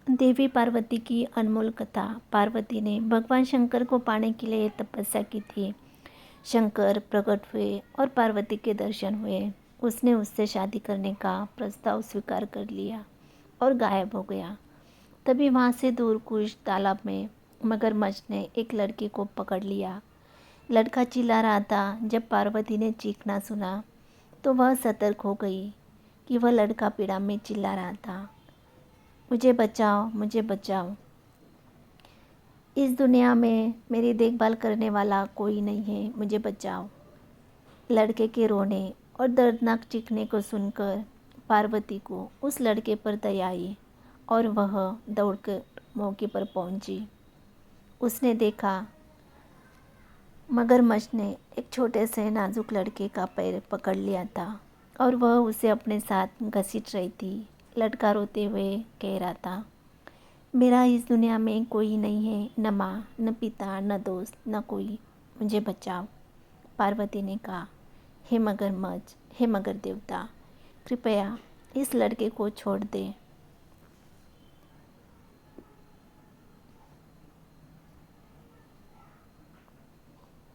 देवी पार्वती की अनमोल कथा। पार्वती ने भगवान शंकर को पाने के लिए तपस्या की थी। शंकर प्रकट हुए और पार्वती के दर्शन हुए। उसने उससे शादी करने का प्रस्ताव स्वीकार कर लिया और गायब हो गया। तभी वहाँ से दूर कुछ तालाब में मगरमच्छ ने एक लड़के को पकड़ लिया। लड़का चिल्ला रहा था। जब पार्वती ने चीखना सुना तो वह सतर्क हो गई कि वह लड़का पीड़ा में चिल्ला रहा था, मुझे बचाओ, मुझे बचाओ। इस दुनिया में मेरी देखभाल करने वाला कोई नहीं है, मुझे बचाओ। लड़के के रोने और दर्दनाक चीखने को सुनकर पार्वती को उस लड़के पर दया आई और वह दौड़कर मौके पर पहुंची। उसने देखा मगरमच्छ ने एक छोटे से नाजुक लड़के का पैर पकड़ लिया था और वह उसे अपने साथ घसीट रही थी। लड़का रोते हुए कह रहा था, मेरा इस दुनिया में कोई नहीं है, न माँ, न पिता, न दोस्त, न कोई, मुझे बचाओ। पार्वती ने कहा, हे मगरमच्छ, हे मगर देवता, कृपया इस लड़के को छोड़ दे।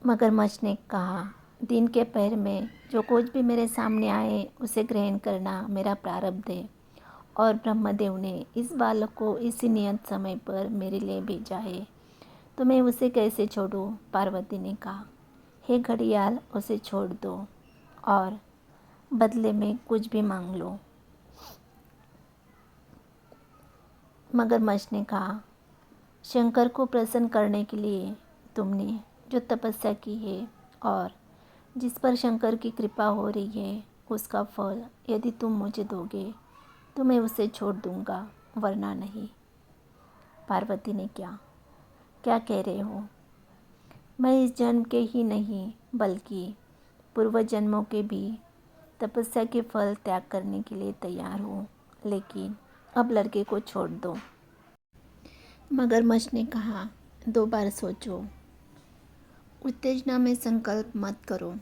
मगरमच्छ ने कहा, दिन के पहर में जो कुछ भी मेरे सामने आए उसे ग्रहण करना मेरा प्रारब्ध है और ब्रह्मदेव ने इस बालक को इसी नियत समय पर मेरे लिए भेजा है, तो मैं उसे कैसे छोड़ूं? पार्वती ने कहा, हे घड़ियाल, उसे छोड़ दो और बदले में कुछ भी मांग लो। मगरमच्छ ने कहा, शंकर को प्रसन्न करने के लिए तुमने जो तपस्या की है और जिस पर शंकर की कृपा हो रही है, उसका फल यदि तुम मुझे दोगे तो मैं उसे छोड़ दूंगा, वरना नहीं। पार्वती ने क्या क्या कह रहे हो? मैं इस जन्म के ही नहीं बल्कि पूर्व जन्मों के भी तपस्या के फल त्याग करने के लिए तैयार हूँ, लेकिन अब लड़के को छोड़ दो। मगरमच्छ ने कहा, 2 बार सोचो, उत्तेजना में संकल्प मत करो।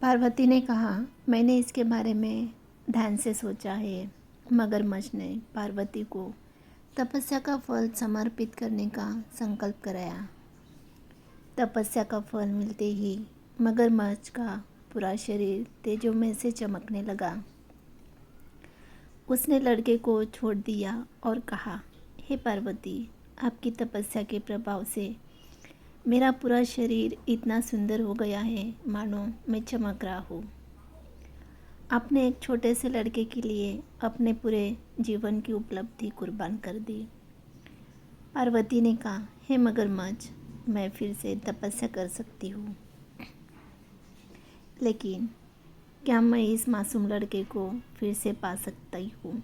पार्वती ने कहा, मैंने इसके बारे में ध्यान से सोचा है। मगरमच्छ ने पार्वती को तपस्या का फल समर्पित करने का संकल्प कराया। तपस्या का फल मिलते ही मगरमच्छ का पूरा शरीर तेजोमय से चमकने लगा। उसने लड़के को छोड़ दिया और कहा, हे पार्वती, आपकी तपस्या के प्रभाव से मेरा पूरा शरीर इतना सुंदर हो गया है मानो मैं चमक रहा हूँ। आपने एक छोटे से लड़के के लिए अपने पूरे जीवन की उपलब्धि कुर्बान कर दी। पार्वती ने कहा, हे मगरमच्छ, मैं फिर से तपस्या कर सकती हूँ, लेकिन क्या मैं इस मासूम लड़के को फिर से पा सकती हूँ?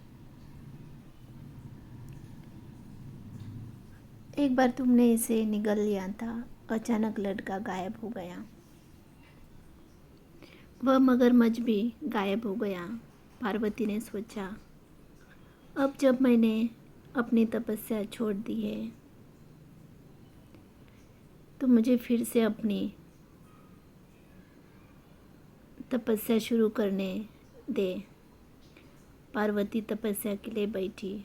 एक बार तुमने इसे निगल लिया था, अचानक लड़का गायब हो गया। वह मगरमच्छ भी गायब हो गया। पार्वती ने सोचा, अब जब मैंने अपनी तपस्या छोड़ दी है तो मुझे फिर से अपनी तपस्या शुरू करने दे। पार्वती तपस्या के लिए बैठी।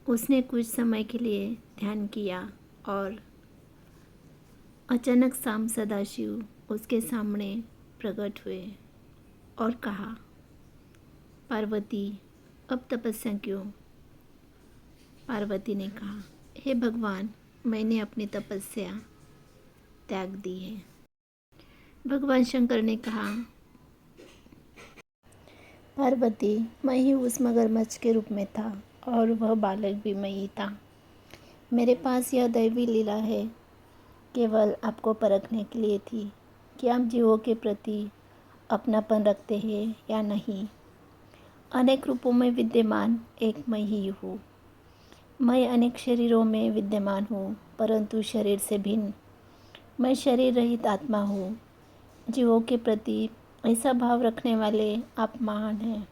उसने कुछ समय के लिए ध्यान किया और अचानक शाम सदाशिव उसके सामने प्रकट हुए और कहा, पार्वती, अब तपस्या क्यों? पार्वती ने कहा, हे भगवान, मैंने अपनी तपस्या त्याग दी है। भगवान शंकर ने कहा, पार्वती, मैं ही उस मगरमच्छ के रूप में था और वह बालक भी मैं ही था। मेरे पास यह दैवी लीला है केवल आपको परखने के लिए थी कि आप जीवों के प्रति अपनापन रखते हैं या नहीं। अनेक रूपों में विद्यमान एक मैं ही हूँ। मैं अनेक शरीरों में विद्यमान हूँ, परंतु शरीर से भिन्न। मैं शरीर रहित आत्मा हूँ। जीवों के प्रति ऐसा भाव रखने वाले आप महान हैं।